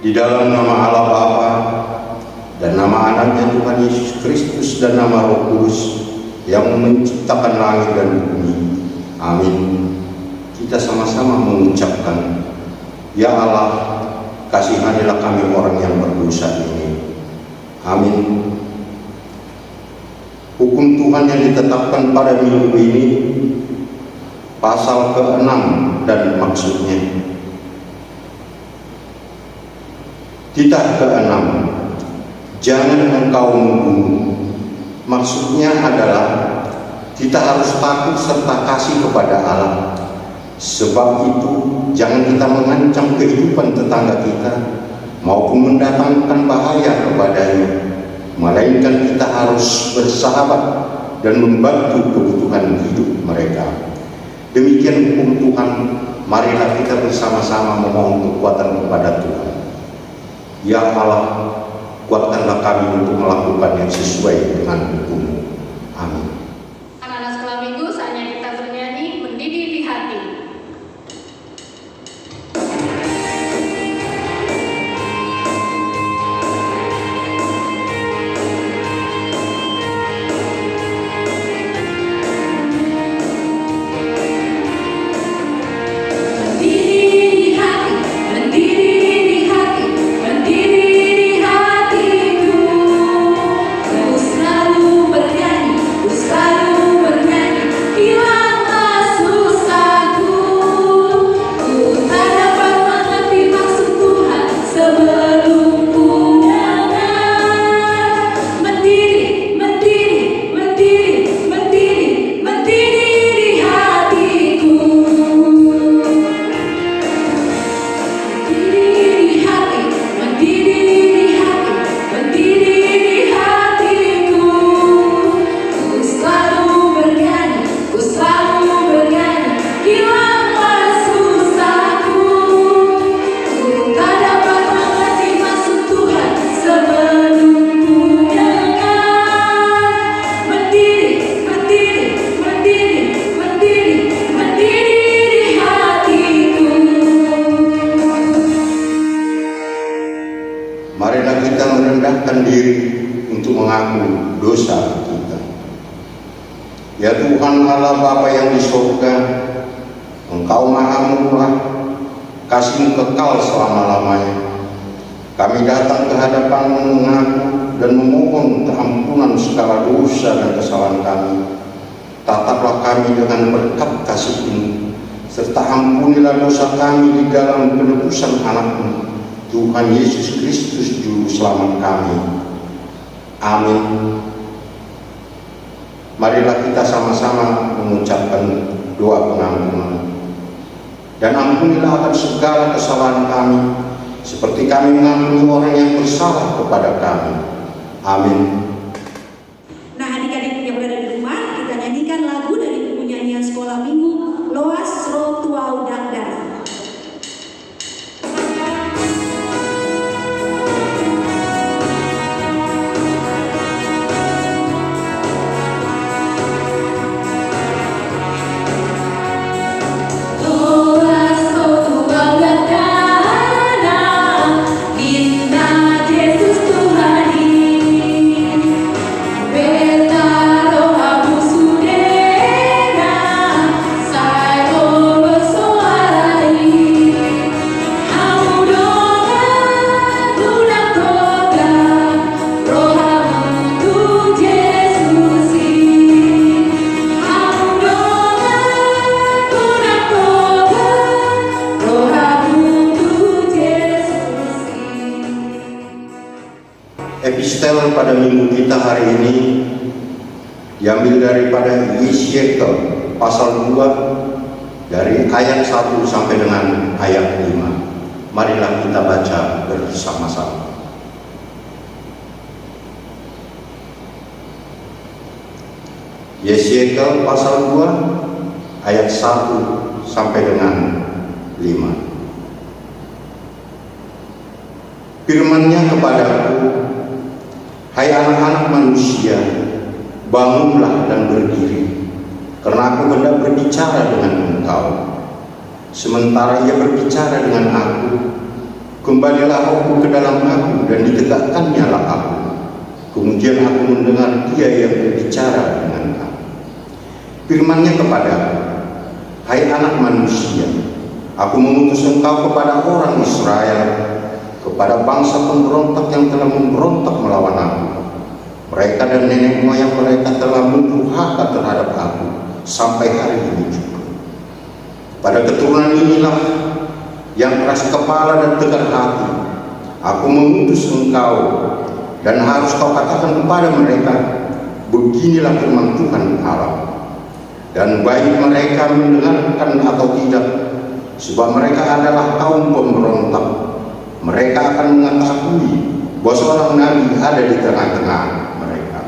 Di dalam nama Allah Bapa dan nama Anaknya Tuhan Yesus Kristus dan nama Roh Kudus yang menciptakan langit dan bumi. Amin. Kita sama-sama mengucapkan, Ya Allah, kasihanilah kami orang yang berdosa ini. Amin. Hukum Tuhan yang ditetapkan pada minggu ini, pasal ke-6 dan maksudnya. Titah ke-6, jangan engkau membunuh. Maksudnya adalah kita harus takut serta kasih kepada Allah. Sebab itu jangan kita mengancam kehidupan tetangga kita maupun mendatangkan bahaya kepadanya, melainkan kita harus bersahabat dan membantu kebutuhan hidup mereka. Demikian hukum Tuhan. Marilah kita bersama-sama memohon kekuatan kepada Tuhan. Ya Allah, kuatkanlah kami untuk melakukan yang sesuai dengan hukum. Amin. Anak-anak sekolah minggu, saatnya kita bernyanyi Mendidih di Hati. Marilah kita merendahkan diri untuk mengaku dosa kita. Ya Tuhan Allah Bapa yang di surga, Engkau Maha Murah, kasih-Mu kekal selama-lamanya. Kami datang ke hadapan-Mu mengaku dan memohon keampunan segala dosa dan kesalahan kami. Tataplah kami dengan berkat kasih-Mu, serta ampunilah dosa kami di dalam penebusan Anak-Mu, Tuhan Yesus Kristus Juru Selamat kami. Amin. Marilah kita sama-sama mengucapkan doa pengampunan. Dan ampunilah akan segala kesalahan kami, seperti kami mengampuni orang yang bersalah kepada kami. Amin. Nah, adik-adik yang berada di rumah, kita nyanyikan lagu dari buku nyanyian sekolah minggu, Loas Ro Tuau Dagdara. Epistel pada minggu kita hari ini diambil daripada Yesiekel pasal 2 dari ayat 1 sampai dengan ayat 5. Marilah kita baca bersama-sama. Yesiekel pasal 2 ayat 1 sampai dengan 5. Firman-Nya kepadaku, hai anak-anak manusia, bangunlah dan berdiri, karena aku hendak berbicara dengan engkau. Sementara ia berbicara dengan aku, Kembalilah rohku ke dalam aku dan ditegakkannya lah aku. Kemudian aku mendengar Dia yang berbicara dengan aku. Firman-Nya kepadaku, hai anak manusia, aku mengutus engkau kepada orang Israel, kepada bangsa pemberontak yang telah memberontak melawan aku. Mereka dan nenek moyang mereka telah mendurhaka terhadap aku sampai hari ini juga. Pada keturunan inilah yang keras kepala dan tegar hati, aku mengutus engkau, dan harus kau katakan kepada mereka, beginilah firman Tuhan Allah. Dan baik mereka mendengarkan atau tidak, sebab mereka adalah kaum pemberontak, mereka akan mengetahui bahwa seorang nabi ada di tengah-tengah mereka.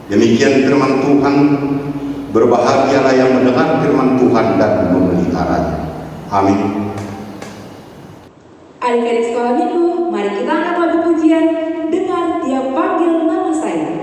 Demikian firman Tuhan. Berbahagialah yang mendengar firman Tuhan dan memeliharanya. Amin. Adik-adik sekolah minggu, mari kita angkat lagu pujian dengan Dia Panggil Nama Saya.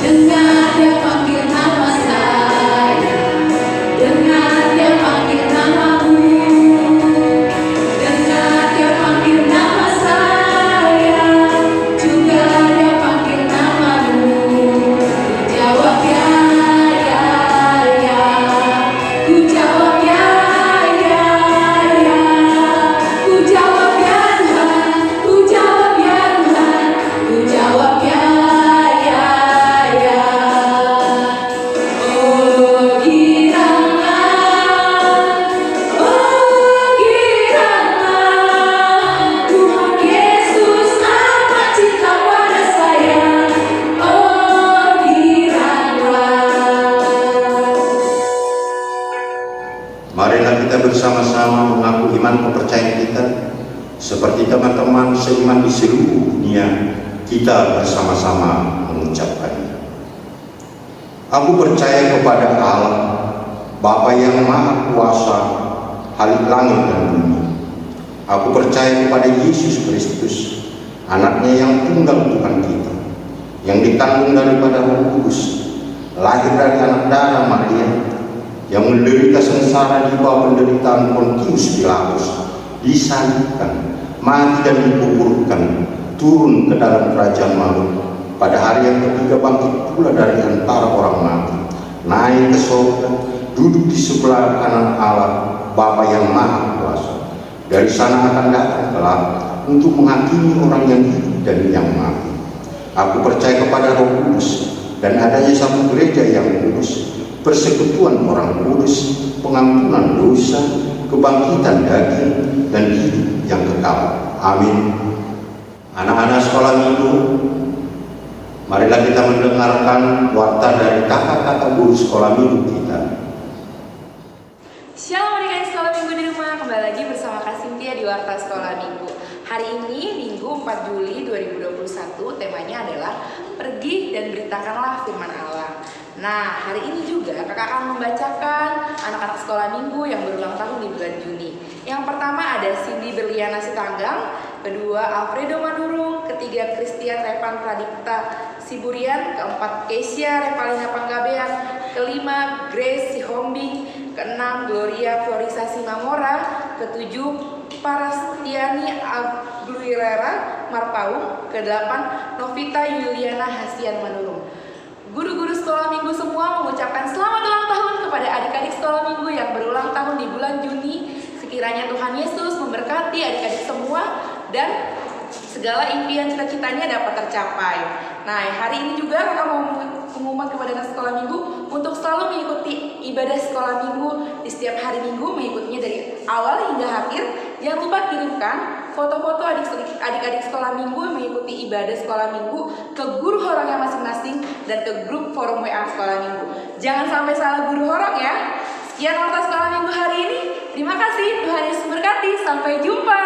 Dengar Dia panggil nama saya, dengar Dia panggil namamu, dengar Dia panggil nama saya, juga Dia panggil namamu. Ku jawab ya, ku jawab ya, ku jawab ya Tuhan, ku jawab ya Tuhan, ku jawab ya. Marilah kita bersama-sama mengaku iman kepercayaan kita seperti teman-teman seiman di seluruh dunia. Kita bersama-sama mengucapkannya. Aku percaya kepada Allah, Bapa yang Maha Kuasa, Khalik langit dan bumi. Aku percaya kepada Yesus Kristus, Anaknya yang tunggal Tuhan kita, yang dikandung daripada Roh Kudus, lahir dari anak darah Maria, yang menderita sengsara di bawah penderitaan Pontius Pilatus, disalibkan, mati dan dikuburkan, turun ke dalam kerajaan maut, pada hari yang ketiga bangkit pula dari antara orang mati, naik ke surga, duduk di sebelah kanan Allah, Bapa yang Maha Kuasa. Dari sana akan datang kelak untuk menghakimi orang yang hidup dan yang mati. Aku percaya kepada Roh Kudus dan adanya satu gereja yang kudus, persekutuan orang kudus, pengampunan dosa, kebangkitan daging, dan hidup yang kekal. Amin. Anak-anak sekolah minggu, marilah kita mendengarkan warta dari kakak-kakak guru sekolah minggu kita. Shalom adik-adik sekolah minggu di rumah, kembali lagi bersama Kak Cynthia di Warta Sekolah Minggu. Hari ini Minggu 4 Juli 2021, temanya adalah Pergi dan Beritakanlah Firman Allah. Nah, hari ini juga kakak akan membacakan anak-anak sekolah minggu yang berulang tahun di bulan Juni. Yang pertama ada Cindy Berliana Sitanggang, kedua Alfredo Manurung, ketiga Christian Revan Pradipta Siburian, keempat Keisha Revalina Panggabean, kelima Grace Sihombing, keenam Gloria Florisa Simamora, ketujuh Parastiani Aguilera Marpaung, kedelapan Novita Yuliana Hasian Manurung. Guru-guru sekolah minggu semua mengucapkan selamat ulang tahun kepada adik-adik sekolah minggu yang berulang tahun di bulan Juni. Sekiranya Tuhan Yesus memberkati adik-adik semua dan segala impian cita-citanya dapat tercapai. Nah, hari ini juga kakak mau mengumuman kepada anak sekolah minggu untuk selalu mengikuti ibadah sekolah minggu di setiap hari minggu, mengikutinya dari awal hingga akhir. Jangan lupa kirimkan foto-foto adik-adik sekolah minggu mengikuti ibadah sekolah minggu ke guru horongnya masing-masing dan ke grup forum WA sekolah minggu. Jangan sampai salah guru horong ya. Sekian Warta Sekolah Minggu hari ini. Terima kasih, Tuhan Yesus berkati. Sampai jumpa.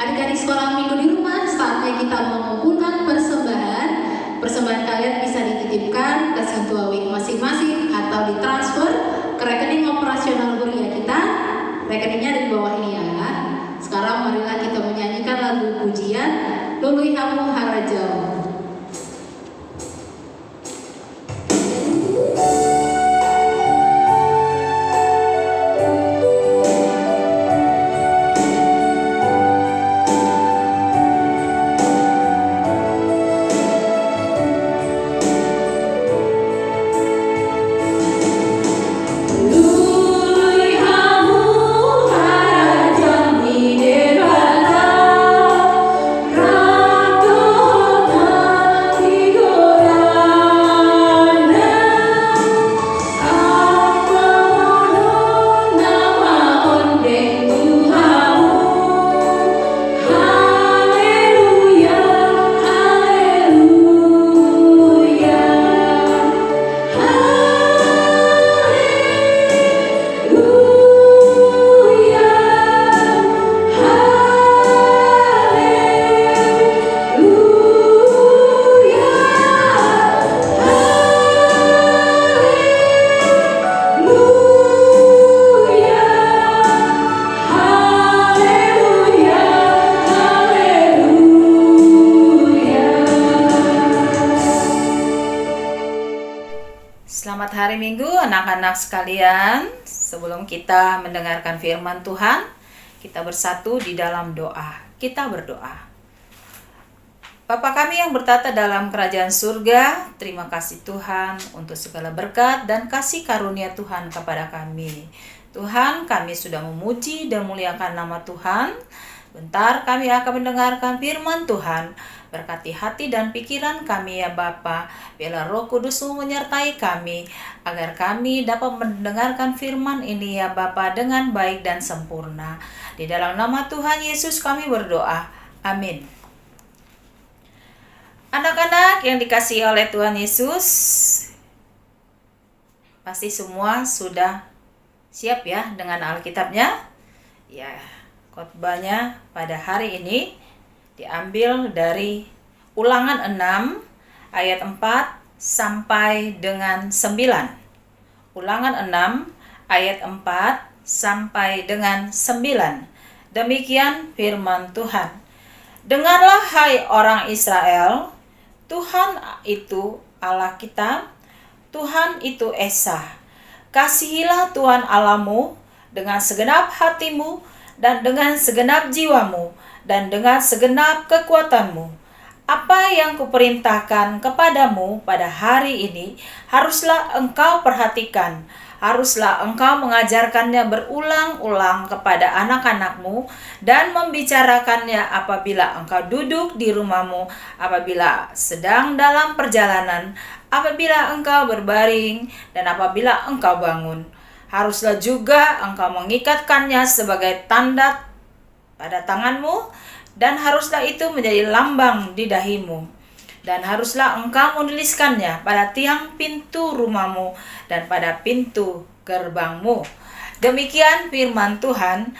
Adik-adik sekolah minggu di rumah, saatnya kita mengumpulkan persembahan. Persembahan kalian bisa dititipkan ke Sintua Week masing-masing atau ditransfer ke rekening operasional rekeningnya ada di bawah ini ya. Sekarang marilah kita menyanyikan lagu pujian Lului Hamu Harajau. Selamat hari Minggu anak-anak sekalian. Sebelum kita mendengarkan firman Tuhan, kita bersatu di dalam doa. Kita berdoa. Bapa kami yang bertata dalam kerajaan surga, terima kasih Tuhan untuk segala berkat dan kasih karunia Tuhan kepada kami. Tuhan, kami sudah memuji dan muliakan nama Tuhan. Bentar kami akan mendengarkan firman Tuhan. Berkati hati dan pikiran kami ya Bapa. Biarlah Roh Kudus-Mu menyertai kami agar kami dapat mendengarkan firman ini ya Bapa dengan baik dan sempurna. Di dalam nama Tuhan Yesus kami berdoa. Amin. Anak-anak yang dikasihi oleh Tuhan Yesus, pasti semua sudah siap ya dengan Alkitabnya? Ya, khotbahnya pada hari ini diambil dari Ulangan 6 ayat 4 sampai dengan 9. Ulangan 6 ayat 4 sampai dengan 9. Demikian firman Tuhan. Dengarlah hai orang Israel, Tuhan itu Allah kita, Tuhan itu Esa. Kasihilah Tuhan Allahmu dengan segenap hatimu dan dengan segenap jiwamu dan dengan segenap kekuatanmu. Apa yang kuperintahkan kepadamu pada hari ini haruslah engkau perhatikan, haruslah engkau mengajarkannya berulang-ulang kepada anak-anakmu dan membicarakannya apabila engkau duduk di rumahmu, apabila sedang dalam perjalanan, apabila engkau berbaring, dan apabila engkau bangun. Haruslah juga engkau mengikatkannya sebagai tanda pada tanganmu, dan haruslah itu menjadi lambang di dahimu. Dan haruslah engkau menuliskannya pada tiang pintu rumahmu dan pada pintu gerbangmu. Demikian firman Tuhan.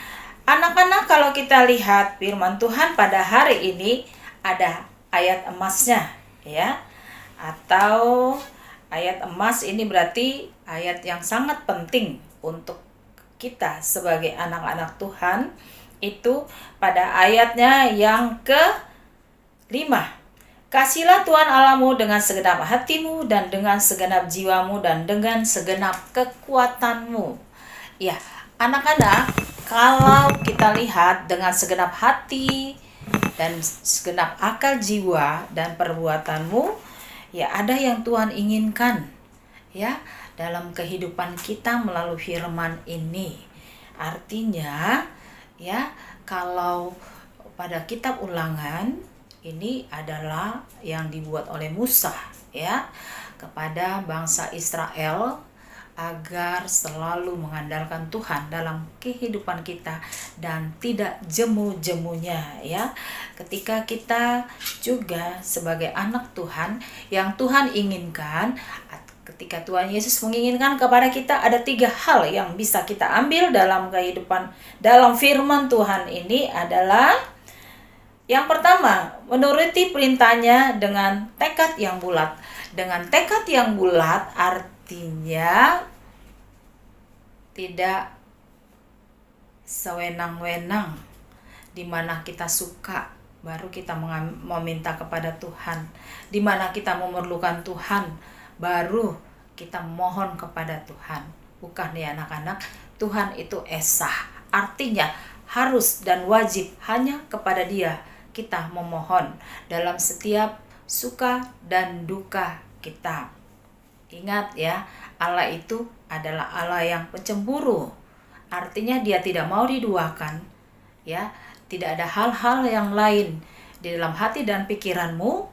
Anak-anak, kalau kita lihat firman Tuhan pada hari ini ada ayat emasnya ya. Atau ayat emas ini berarti ayat yang sangat penting untuk kita sebagai anak-anak Tuhan. Itu pada ayatnya yang ke-5. Kasihlah Tuhan Allahmu dengan segenap hatimu dan dengan segenap jiwamu dan dengan segenap kekuatanmu. Ya, anak-anak, kalau kita lihat dengan segenap hati dan segenap akal jiwa dan perbuatanmu, ya ada yang Tuhan inginkan ya dalam kehidupan kita melalui firman ini. Artinya ya, kalau pada kitab Ulangan ini adalah yang dibuat oleh Musa ya kepada bangsa Israel agar selalu mengandalkan Tuhan dalam kehidupan kita dan tidak jemu-jemunya ya. Ketika kita juga sebagai anak Tuhan yang Tuhan inginkan, ketika Tuhan Yesus menginginkan kepada kita, ada 3 hal yang bisa kita ambil dalam kehidupan, dalam firman Tuhan ini adalah yang pertama, menuruti perintahnya dengan tekad yang bulat. Dengan tekad yang bulat artinya tidak sewenang-wenang, di mana kita suka baru kita meminta kepada Tuhan, di mana kita memerlukan Tuhan baru kita mohon kepada Tuhan. Bukan ya anak-anak, Tuhan itu esa, artinya harus dan wajib hanya kepada Dia kita memohon dalam setiap suka dan duka kita. Ingat ya, Allah itu adalah Allah yang pencemburu. Artinya Dia tidak mau diduakan. Ya, tidak ada hal-hal yang lain di dalam hati dan pikiranmu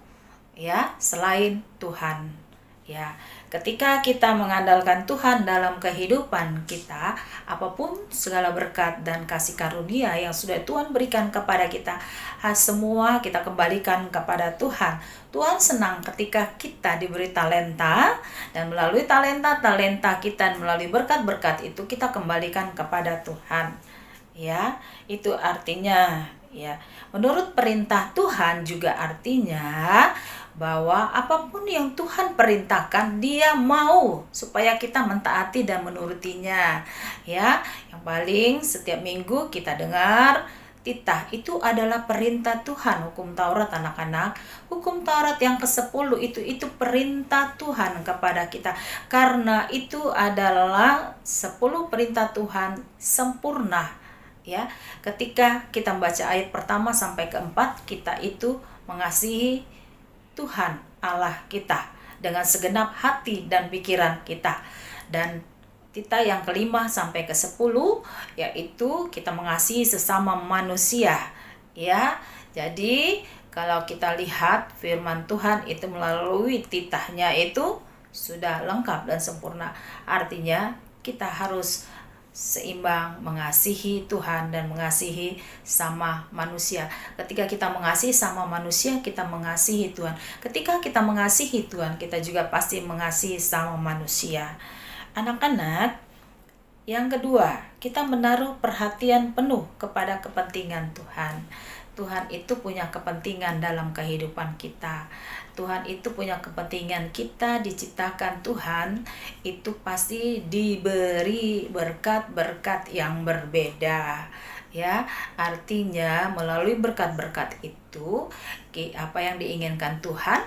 ya selain Tuhan. Ya, ketika kita mengandalkan Tuhan dalam kehidupan kita, apapun segala berkat dan kasih karunia yang sudah Tuhan berikan kepada kita, semua kita kembalikan kepada Tuhan. Tuhan senang ketika kita diberi talenta, dan melalui talenta kita, melalui berkat-berkat itu kita kembalikan kepada Tuhan. Ya, itu artinya ya, menurut perintah Tuhan juga artinya bahwa apapun yang Tuhan perintahkan, Dia mau supaya kita mentaati dan menurutinya. Ya, yang paling setiap minggu kita dengar titah itu adalah perintah Tuhan. Hukum Taurat anak-anak, hukum Taurat yang ke-10 itu perintah Tuhan kepada kita. Karena itu adalah 10 perintah Tuhan sempurna. Ya, ketika kita membaca ayat pertama sampai ke-4, kita itu mengasihi Tuhan Allah kita dengan segenap hati dan pikiran kita. Dan titah yang ke-5 sampai ke-10 yaitu kita mengasihi sesama manusia. Ya, jadi kalau kita lihat firman Tuhan itu melalui titahnya itu sudah lengkap dan sempurna. Artinya kita harus seimbang mengasihi Tuhan dan mengasihi sama manusia. Ketika kita mengasihi sama manusia, kita mengasihi Tuhan. Ketika kita mengasihi Tuhan, kita juga pasti mengasihi sama manusia. Anak-anak, yang kedua, kita menaruh perhatian penuh kepada kepentingan Tuhan. Tuhan itu punya kepentingan dalam kehidupan kita. Tuhan itu punya kepentingan kita diciptakan Tuhan itu pasti diberi berkat-berkat yang berbeda. Ya, artinya melalui berkat-berkat itu apa yang diinginkan Tuhan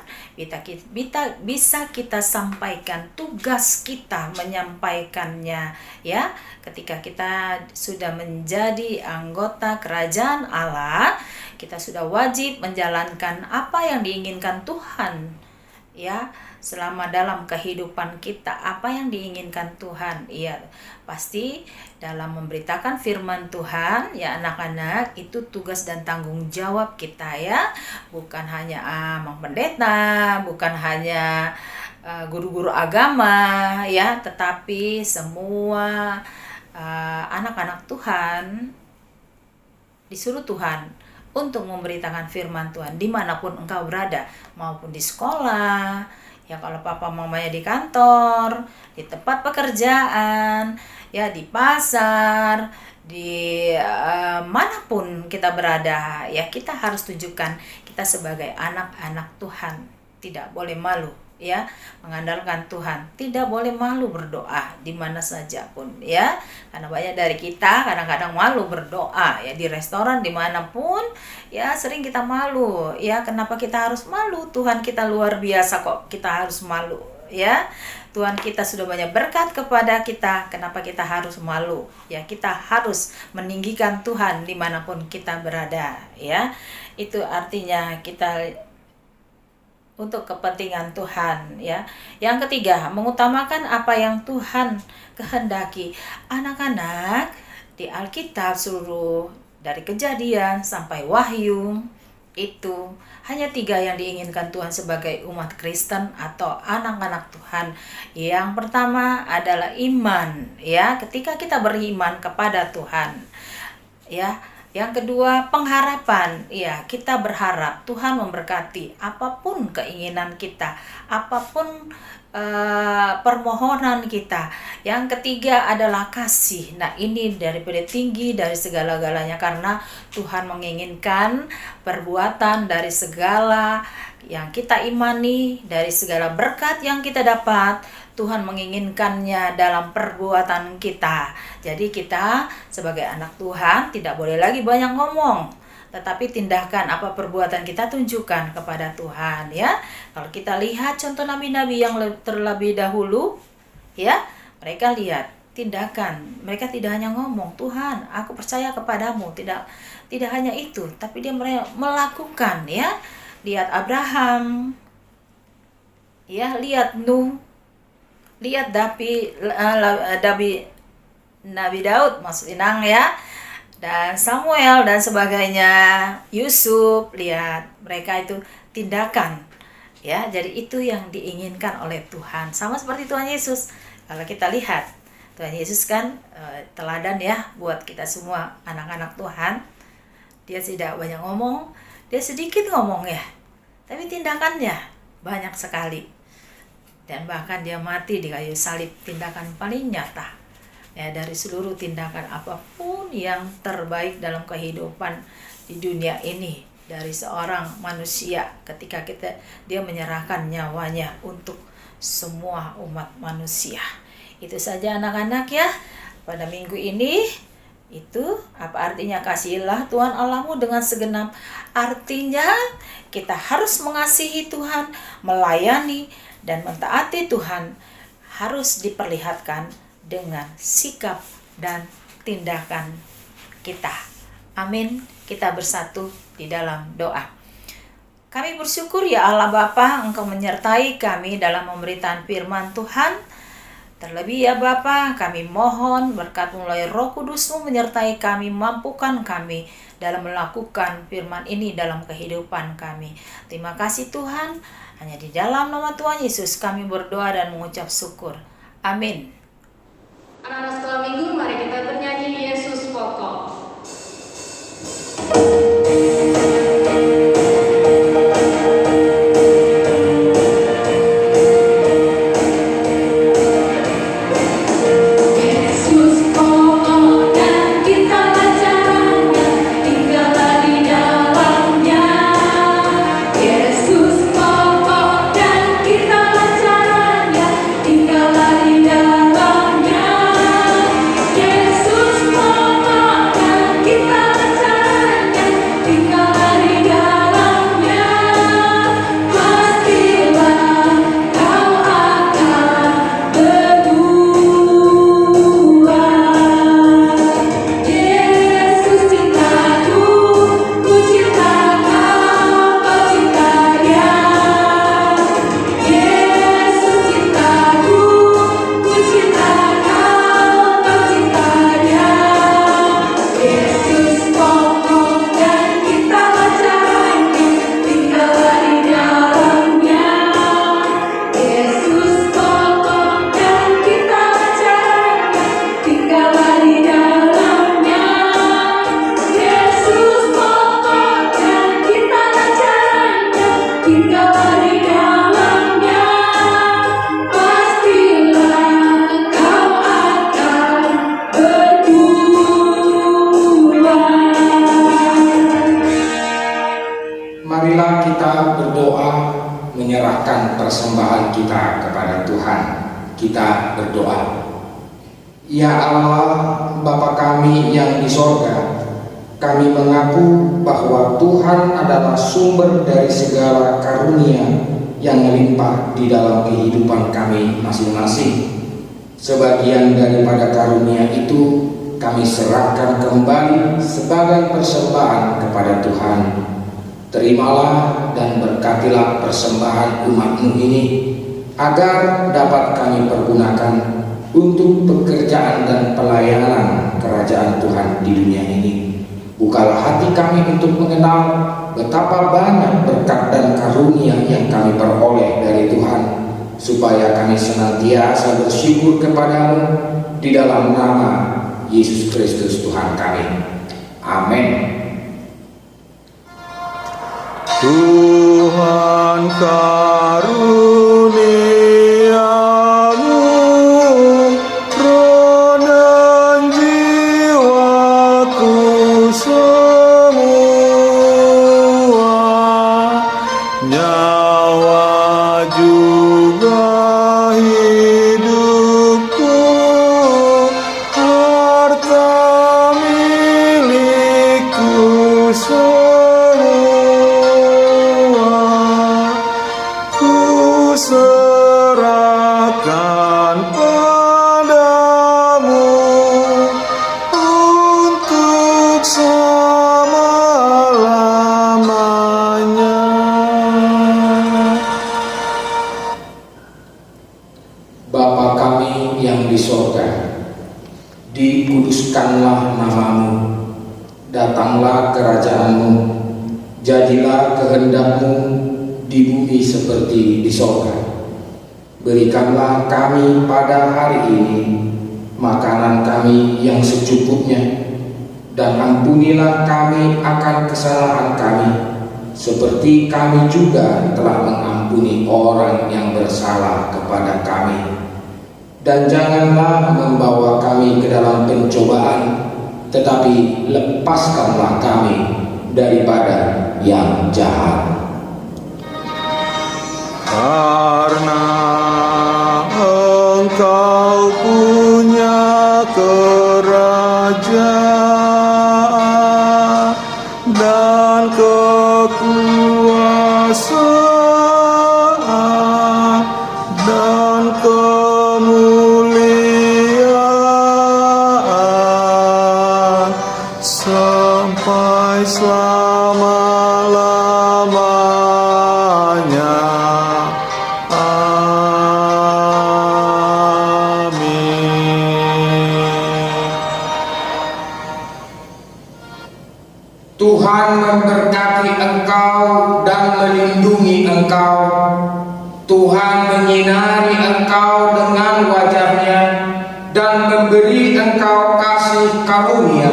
bisa kita sampaikan, tugas kita menyampaikannya. Ya, ketika kita sudah menjadi anggota kerajaan Allah, kita sudah wajib menjalankan apa yang diinginkan Tuhan. Ya, selama dalam kehidupan kita, apa yang diinginkan Tuhan? Iya, pasti dalam memberitakan firman Tuhan, ya anak-anak, itu tugas dan tanggung jawab kita ya. Bukan hanya pendeta, bukan hanya guru-guru agama ya, tetapi semua anak-anak Tuhan disuruh Tuhan untuk memberitakan firman Tuhan dimanapun engkau berada, maupun di sekolah, ya kalau papa mamanya di kantor, di tempat pekerjaan, ya di pasar, di manapun kita berada, ya kita harus tunjukkan kita sebagai anak-anak Tuhan tidak boleh malu. Ya, mengandalkan Tuhan, tidak boleh malu berdoa di mana saja pun ya, karena banyak dari kita kadang-kadang malu berdoa ya, di restoran dimanapun ya sering kita malu ya. Kenapa kita harus malu? Tuhan kita luar biasa kok kita harus malu ya. Tuhan kita sudah banyak berkat kepada kita, kenapa kita harus malu ya? Kita harus meninggikan Tuhan dimanapun kita berada ya. Itu artinya kita untuk kepentingan Tuhan ya. Yang ketiga, mengutamakan apa yang Tuhan kehendaki. Anak-anak, di Alkitab seluruh dari Kejadian sampai Wahyu itu hanya 3 yang diinginkan Tuhan sebagai umat Kristen atau anak-anak Tuhan. Yang pertama adalah iman ya, ketika kita beriman kepada Tuhan ya. Yang kedua, pengharapan. Ya, kita berharap Tuhan memberkati apapun keinginan kita, apapun permohonan kita. Yang ketiga adalah kasih. Nah, ini daripada tinggi dari segala-galanya, karena Tuhan menginginkan perbuatan dari segala yang kita imani, dari segala berkat yang kita dapat. Tuhan menginginkannya dalam perbuatan kita. Jadi kita sebagai anak Tuhan tidak boleh lagi banyak ngomong, tetapi tindakan apa perbuatan kita tunjukkan kepada Tuhan ya. Kalau kita lihat contoh nabi-nabi yang terlebih dahulu ya, mereka lihat tindakan, mereka tidak hanya ngomong, Tuhan aku percaya kepadamu, tidak hanya itu, tapi dia melakukan ya. Lihat Abraham ya, lihat Nuh, lihat Nabi Daud maksudnya ya, dan Samuel dan sebagainya, Yusuf. Lihat mereka itu tindakan ya. Jadi itu yang diinginkan oleh Tuhan, sama seperti Tuhan Yesus. Kalau kita lihat Tuhan Yesus kan teladan ya buat kita semua anak-anak Tuhan. Dia tidak banyak ngomong, dia sedikit ngomong ya, tapi tindakannya banyak sekali. Dan bahkan dia mati di kayu salib, tindakan paling nyata ya dari seluruh tindakan apapun yang terbaik dalam kehidupan di dunia ini dari seorang manusia ketika dia menyerahkan nyawanya untuk semua umat manusia. Itu saja anak-anak ya pada minggu ini. Itu apa artinya kasihilah Tuhan Allahmu dengan segenap. Artinya kita harus mengasihi Tuhan, melayani dan mentaati Tuhan harus diperlihatkan dengan sikap dan tindakan kita. Amin. Kita bersatu di dalam doa. Kami bersyukur ya Allah Bapa, Engkau menyertai kami dalam pemberitaan firman Tuhan. Terlebih ya Bapa, kami mohon berkat melalui Roh Kudus-Mu menyertai kami, mampukan kami dalam melakukan firman ini dalam kehidupan kami. Terima kasih Tuhan. Hanya di dalam nama Tuhan Yesus kami berdoa dan mengucap syukur. Amin. Anak-anak sekolah minggu, mari kita bernyanyi Yesus Pokok. Marilah kita berdoa menyerahkan persembahan kita kepada Tuhan. Kita berdoa. Ya Allah, Bapa kami yang di sorga, kami mengaku bahwa Tuhan adalah sumber dari segala karunia yang melimpah di dalam kehidupan kami masing-masing. Sebagian daripada karunia itu kami serahkan kembali sebagai persembahan kepada Tuhan. Terimalah dan berkatilah persembahan umat-Mu ini, agar dapat kami pergunakan untuk pekerjaan dan pelayanan kerajaan Tuhan di dunia ini. Bukalah hati kami untuk mengenal betapa banyak berkat dan karunia yang kami peroleh dari Tuhan, supaya kami senantiasa bersyukur kepada-Mu di dalam nama Yesus Kristus Tuhan kami. Amin. Tuhan karuniamu roh dan jiwaku semua, nyawa juga hidup dikuduskanlah namamu, datanglah kerajaanmu, jadilah kehendakmu di bumi seperti di sorga. Berikanlah kami pada hari ini makanan kami yang secukupnya, dan ampunilah kami akan kesalahan kami, seperti kami juga telah mengampuni orang yang bersalah kepada kami. Dan janganlah membawa kami ke dalam pencobaan, tetapi lepaskanlah kami daripada yang jahat. Karena Engkau punya kerajaan dan kekuasaan dan kemuliaan sampai selama-lamanya. Tuhan memberkati engkau dan melindungi engkau. Tuhan menyinari engkau dengan wajah-Nya dan memberi engkau kasih karunia.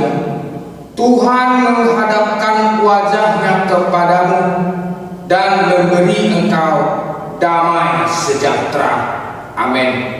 Tuhan menghadapkan wajah-Nya kepadamu dan memberi engkau damai sejahtera. Amin.